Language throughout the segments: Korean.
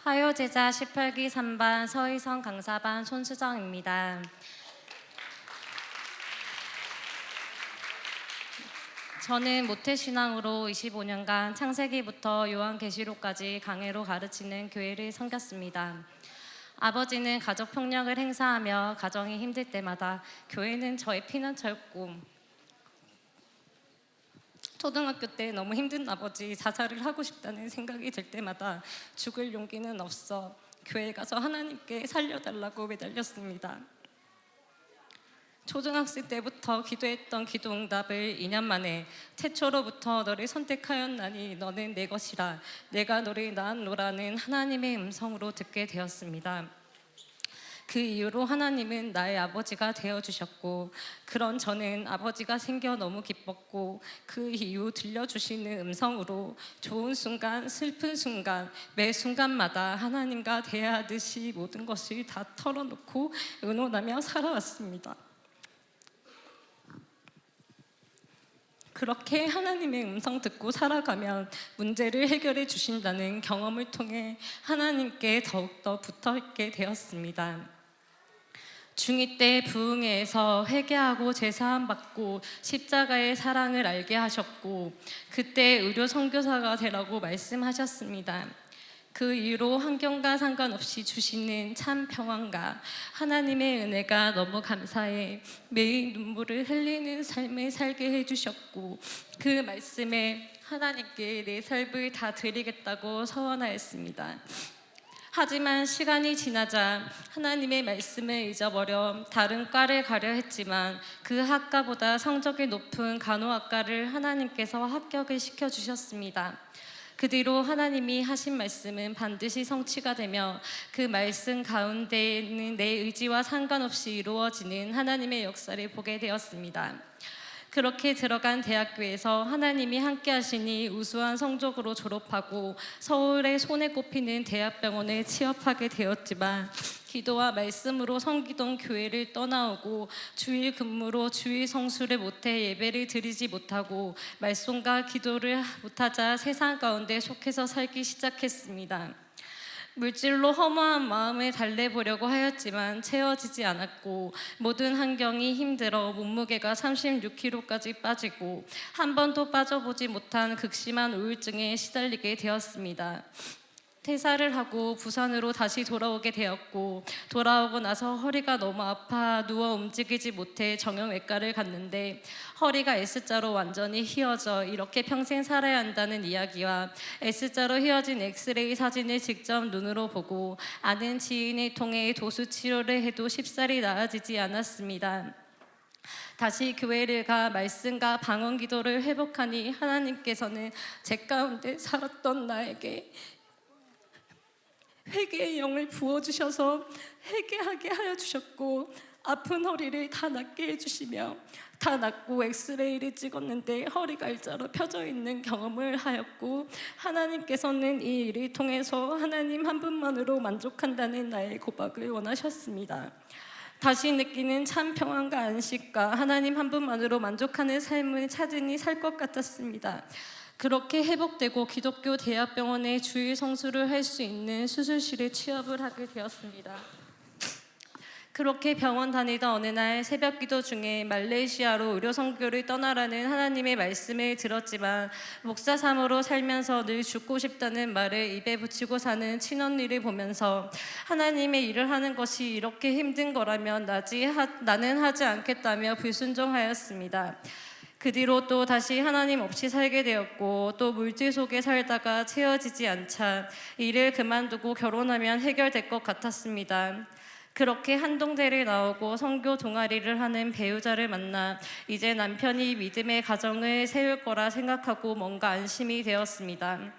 화요제자 18기 3반 서희성 강사반 손수정입니다. 저는 모태신앙으로 25년간 창세기부터 요한계시록까지 강해로 가르치는 교회를 섬겼습니다. 아버지는 가족폭력을 행사하며 가정이 힘들 때마다 교회는 저의 피난처였고, 초등학교 때 너무 힘든 아버지 자살을 하고 싶다는 생각이 들 때마다 죽을 용기는 없어 교회에 가서 하나님께 살려달라고 매달렸습니다. 초등학생 때부터 기도했던 기도 응답을 2년 만에 태초로부터 너를 선택하였나니 너는 내 것이라 내가 너를 낳았노라는 하나님의 음성으로 듣게 되었습니다. 그 이후로 하나님은 나의 아버지가 되어주셨고, 그런 저는 아버지가 생겨 너무 기뻤고, 그 이후 들려주시는 음성으로 좋은 순간, 슬픈 순간, 매 순간마다 하나님과 대화하듯이 모든 것을 다 털어놓고 의논하며 살아왔습니다. 그렇게 하나님의 음성 듣고 살아가면 문제를 해결해 주신다는 경험을 통해 하나님께 더욱더 붙어있게 되었습니다. 중2 때 부흥회에서 회개하고 제사함 받고 십자가의 사랑을 알게 하셨고, 그때 의료 선교사가 되라고 말씀하셨습니다. 그 이후로 환경과 상관없이 주시는 참 평안과 하나님의 은혜가 너무 감사해 매일 눈물을 흘리는 삶을 살게 해주셨고, 그 말씀에 하나님께 내 삶을 다 드리겠다고 서원하였습니다. 하지만 시간이 지나자 하나님의 말씀을 잊어버려 다른 과를 가려 했지만, 그 학과보다 성적이 높은 간호학과를 하나님께서 합격을 시켜주셨습니다. 그 뒤로 하나님이 하신 말씀은 반드시 성취가 되며, 그 말씀 가운데에는 내 의지와 상관없이 이루어지는 하나님의 역사를 보게 되었습니다. 그렇게 들어간 대학교에서 하나님이 함께 하시니 우수한 성적으로 졸업하고 서울의 손에 꼽히는 대학병원에 취업하게 되었지만, 기도와 말씀으로 섬기던 교회를 떠나오고 주일 근무로 주일 성수를 못해 예배를 드리지 못하고 말씀과 기도를 못하자 세상 가운데 속해서 살기 시작했습니다. 물질로 허무한 마음을 달래보려고 하였지만 채워지지 않았고, 모든 환경이 힘들어 몸무게가 36kg까지 빠지고 한 번도 빠져보지 못한 극심한 우울증에 시달리게 되었습니다. 퇴사를 하고 부산으로 다시 돌아오게 되었고, 돌아오고 나서 허리가 너무 아파 누워 움직이지 못해 정형외과를 갔는데, 허리가 S자로 완전히 휘어져 이렇게 평생 살아야 한다는 이야기와 S자로 휘어진 엑스레이 사진을 직접 눈으로 보고 아는 지인을 통해 도수 치료를 해도 쉽사리 나아지지 않았습니다. 다시 교회를 가 말씀과 방언 기도를 회복하니 하나님께서는 제 가운데 살았던 나에게 회개의 영을 부어주셔서 회개하게 하여 주셨고, 아픈 허리를 다 낫게 해주시며, 다 낫고 엑스레이를 찍었는데 허리가 일자로 펴져 있는 경험을 하였고, 하나님께서는 이 일을 통해서 하나님 한 분만으로 만족한다는 나의 고백을 원하셨습니다. 다시 느끼는 참 평안과 안식과 하나님 한 분만으로 만족하는 삶을 찾으니 살 것 같았습니다. 그렇게 회복되고 기독교 대학병원에 주일 성수를 할 수 있는 수술실에 취업을 하게 되었습니다. 그렇게 병원 다니던 어느 날 새벽 기도 중에 말레이시아로 의료 선교를 떠나라는 하나님의 말씀을 들었지만, 목사 삶으로 살면서 늘 죽고 싶다는 말을 입에 붙이고 사는 친언니를 보면서 하나님의 일을 하는 것이 이렇게 힘든 거라면 나는 하지 않겠다며 불순종하였습니다. 그 뒤로 또 다시 하나님 없이 살게 되었고, 또 물질 속에 살다가 채워지지 않자 일을 그만두고 결혼하면 해결될 것 같았습니다. 그렇게 한동대를 나오고 선교 동아리를 하는 배우자를 만나 이제 남편이 믿음의 가정을 세울 거라 생각하고 뭔가 안심이 되었습니다.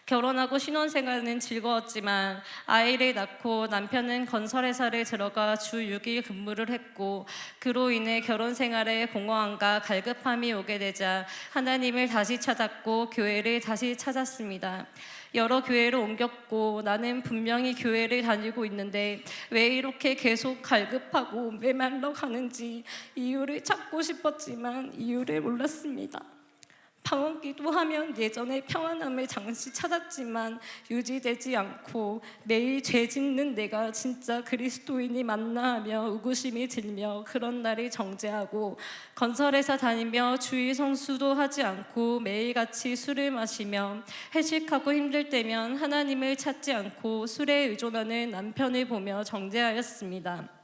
결혼하고 신혼생활은 즐거웠지만 아이를 낳고 남편은 건설회사를 들어가 주 6일 근무를 했고, 그로 인해 결혼생활에 공허함과 갈급함이 오게 되자 하나님을 다시 찾았고 교회를 다시 찾았습니다. 여러 교회를 옮겼고, 나는 분명히 교회를 다니고 있는데 왜 이렇게 계속 갈급하고 메말라 가는지 이유를 찾고 싶었지만 이유를 몰랐습니다. 방언기도 하면 예전의 평안함을 잠시 찾았지만 유지되지 않고 매일 죄 짓는 내가 진짜 그리스도인이 맞나 하며 의구심이 들며 그런 날이 정죄하고 건설회사 다니며 주의 성수도 하지 않고 매일같이 술을 마시며 회식하고 힘들 때면 하나님을 찾지 않고 술에 의존하는 남편을 보며 정죄하였습니다.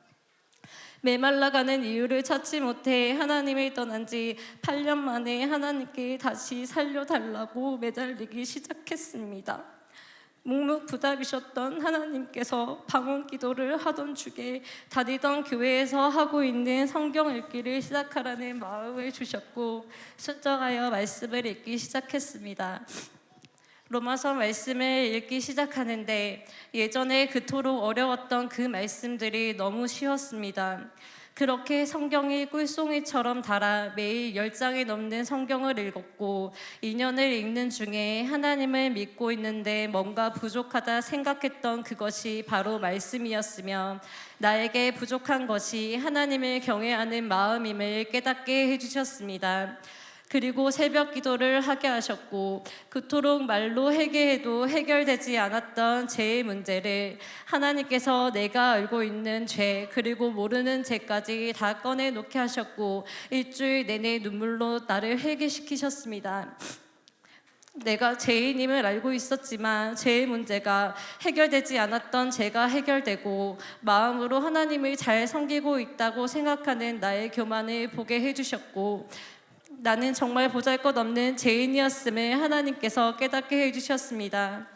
메말라가는 이유를 찾지 못해 하나님을 떠난 지 8년 만에 하나님께 다시 살려달라고 매달리기 시작했습니다. 묵묵부답이셨던 하나님께서 방언 기도를 하던 중에 다니던 교회에서 하고 있는 성경 읽기를 시작하라는 마음을 주셨고 순종하여 말씀을 읽기 시작했습니다. 로마서 말씀을 읽기 시작하는데 예전에 그토록 어려웠던 그 말씀들이 너무 쉬웠습니다. 그렇게 성경이 꿀송이처럼 달아 매일 10장이 넘는 성경을 읽었고 2년을 읽는 중에 하나님을 믿고 있는데 뭔가 부족하다 생각했던 그것이 바로 말씀이었으며 나에게 부족한 것이 하나님을 경외하는 마음임을 깨닫게 해주셨습니다. 그리고 새벽 기도를 하게 하셨고 그토록 말로 회개해도 해결되지 않았던 죄의 문제를 하나님께서 내가 알고 있는 죄 그리고 모르는 죄까지 다 꺼내놓게 하셨고 일주일 내내 눈물로 나를 회개시키셨습니다. 내가 죄인임을 알고 있었지만 죄의 문제가 해결되지 않았던 죄가 해결되고 마음으로 하나님을 잘 섬기고 있다고 생각하는 나의 교만을 보게 해주셨고 나는 정말 보잘것없는 죄인이었음을 하나님께서 깨닫게 해주셨습니다.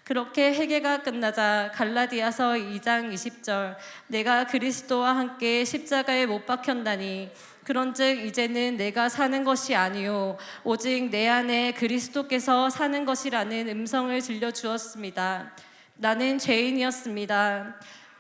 그렇게 회개가 끝나자 갈라디아서 2장 20절 내가 그리스도와 함께 십자가에 못 박혔나니 그런즉 이제는 내가 사는 것이 아니요 오직 내 안에 그리스도께서 사는 것이라는 음성을 들려주었습니다. 나는 죄인이었습니다.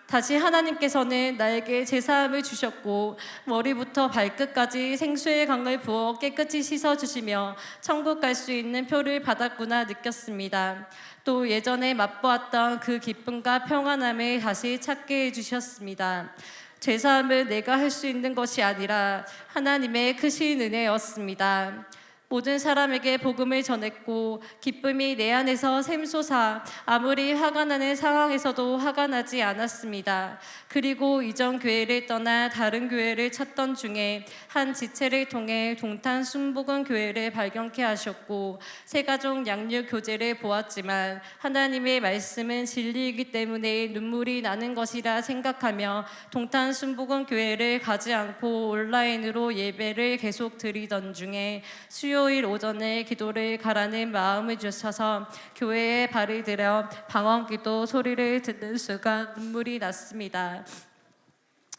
다시 하나님께서는 나에게 제사함을 주셨고 머리부터 발끝까지 생수의 강을 부어 깨끗이 씻어주시며 천국 갈 수 있는 표를 받았구나 느꼈습니다. 또 예전에 맛보았던 그 기쁨과 평안함을 다시 찾게 해주셨습니다. 제사함을 내가 할 수 있는 것이 아니라 하나님의 크신 은혜였습니다. 모든 사람에게 복음을 전했고 기쁨이 내 안에서 샘솟아 아무리 화가 나는 상황에서도 화가 나지 않았습니다. 그리고 이전 교회를 떠나 다른 교회를 찾던 중에 한 지체를 통해 동탄 순복음 교회를 발견케 하셨고 새가족 양육 교제를 보았지만 하나님의 말씀은 진리이기 때문에 눈물이 나는 것이라 생각하며 동탄 순복음 교회를 가지 않고 온라인으로 예배를 계속 드리던 중에 수요일 오전에 기도를 가라는 마음을 주셔서 교회에 발을 들여 방언기도 소리를 듣는 순간 눈물이 났습니다.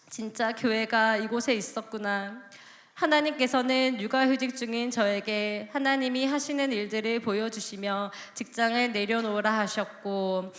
진짜 교회가 이곳에 있었구나. 하나님께서는 육아휴직 중인 저에게 하나님이 하시는 일들을 보여주시며 직장을 내려놓으라 하셨고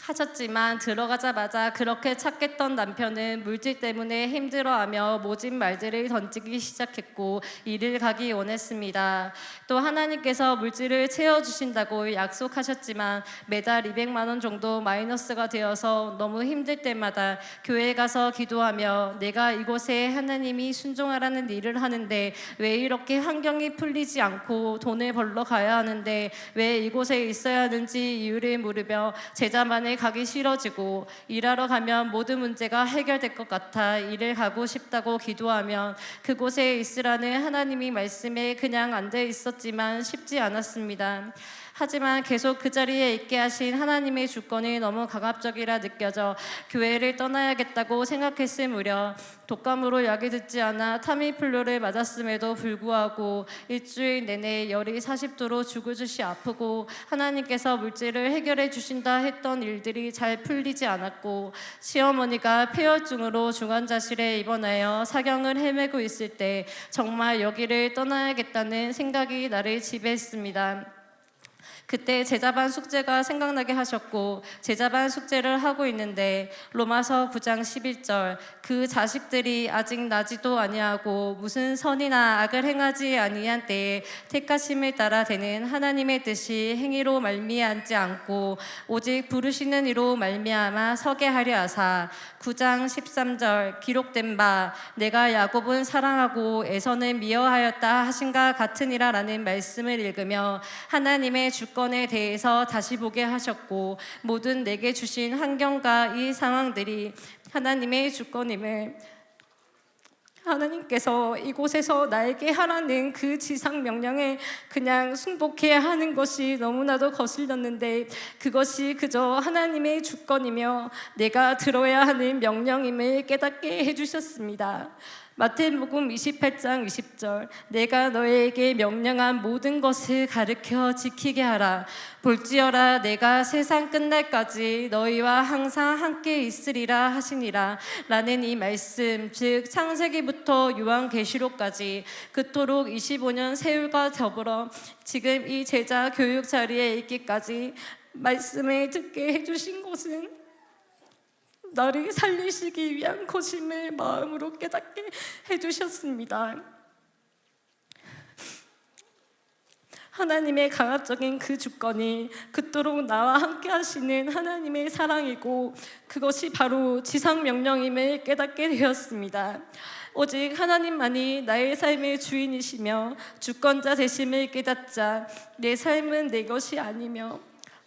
하셨지만 들어가자마자 그렇게 착했던 남편은 물질 때문에 힘들어하며 모진 말들을 던지기 시작했고 일을 가기 원했습니다. 또 하나님께서 물질을 채워주신다고 약속하셨지만 매달 200만 원 정도 마이너스가 되어서 너무 힘들 때마다 교회에 가서 기도하며 내가 이곳에 하나님이 순종하라는 일을 하는데 왜 이렇게 환경이 풀리지 않고 돈을 벌러 가야 하는데 왜 이곳에 있어야 하는지 이유를 물으며 제자만을 가기 싫어지고 일하러 가면 모든 문제가 해결될 것 같아 일을 가고 싶다고 기도하면 그곳에 있으라는 하나님이 말씀에 그냥 앉아 있었지만 쉽지 않았습니다. 하지만 계속 그 자리에 있게 하신 하나님의 주권이 너무 강압적이라 느껴져 교회를 떠나야겠다고 생각했을 무렵 독감으로 약이 듣지 않아 타미플루를 맞았음에도 불구하고 일주일 내내 열이 40도로 죽을 듯이 아프고 하나님께서 물질을 해결해 주신다 했던 일들이 잘 풀리지 않았고 시어머니가 폐혈증으로 중환자실에 입원하여 사경을 헤매고 있을 때 정말 여기를 떠나야겠다는 생각이 나를 지배했습니다. 그때 제자반 숙제가 생각나게 하셨고 제자반 숙제를 하고 있는데 로마서 9장 11절 그 자식들이 아직 나지도 아니하고 무슨 선이나 악을 행하지 아니한 때에 택하심을 따라 되는 하나님의 뜻이 행위로 말미암지 않고 오직 부르시는 이로 말미암아 서게 하려 하사 9장 13절 기록된 바 내가 야곱은 사랑하고 에서는 미워하였다 하신가 같으니라 라는 말씀을 읽으며 하나님의 주권에 대해서 다시 보게 하셨고 모든 내게 주신 환경과 이 상황들이 하나님의 주권임을 하나님께서 이곳에서 나에게 하라는 그 지상 명령에 그냥 순복해야 하는 것이 너무나도 거슬렸는데 그것이 그저 하나님의 주권이며 내가 들어야 하는 명령임을 깨닫게 해주셨습니다. 마태복음 28장 20절 내가 너에게 명령한 모든 것을 가르쳐 지키게 하라. 볼지어라 내가 세상 끝날까지 너희와 항상 함께 있으리라 하시니라 라는 이 말씀, 즉 창세기부터 요한계시록까지 그토록 25년 세월과 더불어 지금 이 제자 교육 자리에 있기까지 말씀을 듣게 해주신 것은 나를 살리시기 위한 것임을 마음으로 깨닫게 해주셨습니다. 하나님의 강압적인 그 주권이 그토록 나와 함께 하시는 하나님의 사랑이고 그것이 바로 지상명령임을 깨닫게 되었습니다. 오직 하나님만이 나의 삶의 주인이시며 주권자 되심을 깨닫자 내 삶은 내 것이 아니며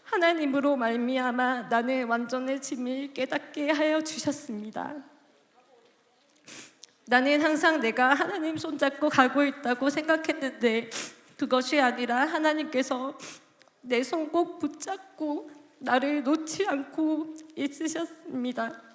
하나님으로 말미암아 나는 완전해짐을 깨닫게 하여 주셨습니다. 나는 항상 내가 하나님 손잡고 가고 있다고 생각했는데 그것이 아니라 하나님께서 내 손 꼭 붙잡고 나를 놓지 않고 있으셨습니다.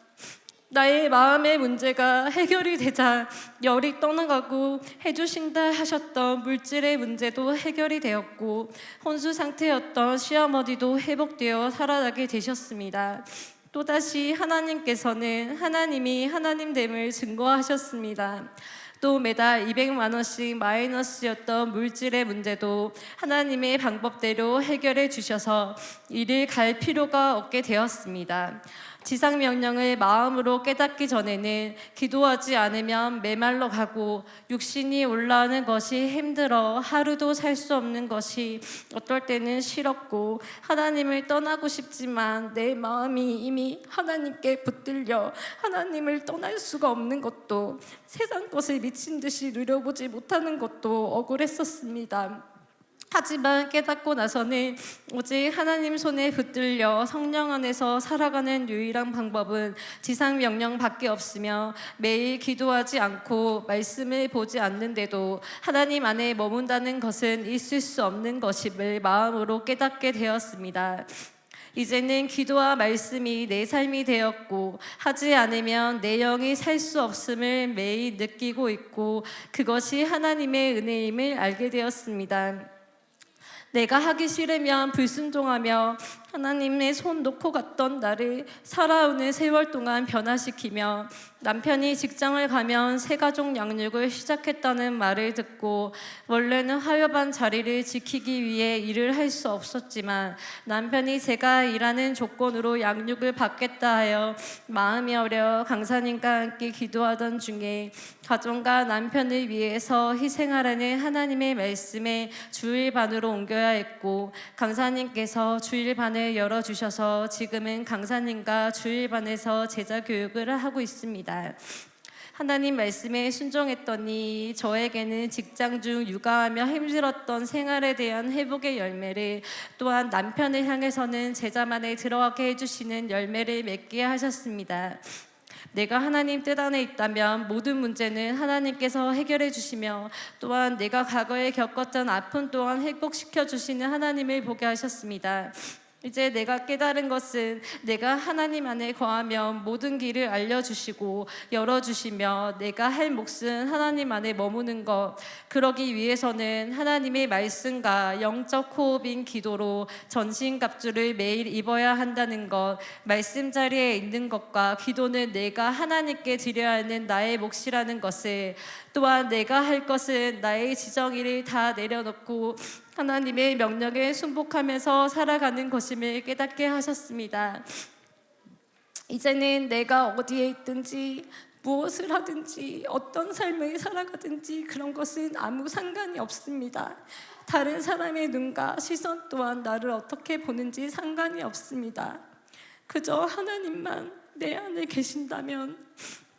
나의 마음의 문제가 해결이 되자 열이 떠나가고 해주신다 하셨던 물질의 문제도 해결이 되었고 혼수 상태였던 시어머니도 회복되어 살아나게 되셨습니다. 또다시 하나님께서는 하나님이 하나님됨을 증거하셨습니다. 또 매달 200만 원씩 마이너스였던 물질의 문제도 하나님의 방법대로 해결해 주셔서 이를 갈 필요가 없게 되었습니다. 지상 명령을 마음으로 깨닫기 전에는 기도하지 않으면 메말라 가고 육신이 올라오는 것이 힘들어 하루도 살 수 없는 것이 어떨 때는 싫었고 하나님을 떠나고 싶지만 내 마음이 이미 하나님께 붙들려 하나님을 떠날 수가 없는 것도 세상 것을 미친 듯이 누려보지 못하는 것도 억울했었습니다. 하지만 깨닫고 나서는 오직 하나님 손에 붙들려 성령 안에서 살아가는 유일한 방법은 지상 명령밖에 없으며 매일 기도하지 않고 말씀을 보지 않는데도 하나님 안에 머문다는 것은 있을 수 없는 것임을 마음으로 깨닫게 되었습니다. 이제는 기도와 말씀이 내 삶이 되었고 하지 않으면 내 영이 살 수 없음을 매일 느끼고 있고 그것이 하나님의 은혜임을 알게 되었습니다. 내가 하기 싫으면 불순종하며 하나님의 손 놓고 갔던 나를 살아오는 세월 동안 변화시키며 남편이 직장을 가면 새가족 양육을 시작했다는 말을 듣고 원래는 하여반 자리를 지키기 위해 일을 할 수 없었지만 남편이 제가 일하는 조건으로 양육을 받겠다 하여 마음이 어려 강사님과 함께 기도하던 중에 가정과 남편을 위해서 희생하라는 하나님의 말씀에 주일반으로 옮겨야 했고 강사님께서 주일반을 열어주셔서 지금은 강사님과 주일반에서 제자 교육을 하고 있습니다. 하나님 말씀에 순종했더니 저에게는 직장 중 육아하며 힘들었던 생활에 대한 회복의 열매를 또한 남편을 향해서는 제자만에 들어가게 해주시는 열매를 맺게 하셨습니다. 내가 하나님 뜻 안에 있다면 모든 문제는 하나님께서 해결해 주시며 또한 내가 과거에 겪었던 아픔 또한 회복시켜 주시는 하나님을 보게 하셨습니다. 이제 내가 깨달은 것은 내가 하나님 안에 거하면 모든 길을 알려주시고 열어주시며 내가 할 몫은 하나님 안에 머무는 것, 그러기 위해서는 하나님의 말씀과 영적 호흡인 기도로 전신갑주를 매일 입어야 한다는 것, 말씀 자리에 있는 것과 기도는 내가 하나님께 드려야 하는 나의 몫이라는 것을 또한 내가 할 것은 나의 지정의를 다 내려놓고 하나님의 명령에 순복하면서 살아가는 것임을 깨닫게 하셨습니다. 이제는 내가 어디에 있든지 무엇을 하든지 어떤 삶을 살아가든지 그런 것은 아무 상관이 없습니다. 다른 사람의 눈과 시선 또한 나를 어떻게 보는지 상관이 없습니다. 그저 하나님만 내 안에 계신다면,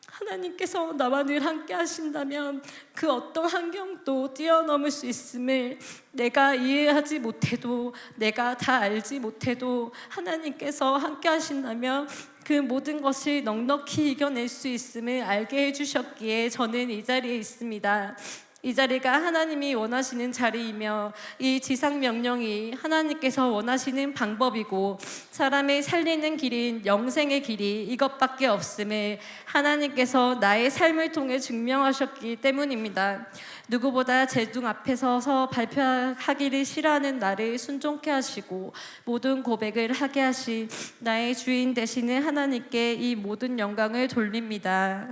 하나님께서 나와 늘 함께 하신다면 그 어떤 환경도 뛰어넘을 수 있음을, 내가 이해하지 못해도, 내가 다 알지 못해도 하나님께서 함께 하신다면 그 모든 것을 넉넉히 이겨낼 수 있음을 알게 해주셨기에 저는 이 자리에 있습니다. 이 자리가 하나님이 원하시는 자리이며 이 지상 명령이 하나님께서 원하시는 방법이고 사람의 살리는 길인 영생의 길이 이것밖에 없음을 하나님께서 나의 삶을 통해 증명하셨기 때문입니다. 누구보다 제 눈 앞에 서서 발표하기를 싫어하는 나를 순종케 하시고 모든 고백을 하게 하신 나의 주인 되시는 하나님께 이 모든 영광을 돌립니다.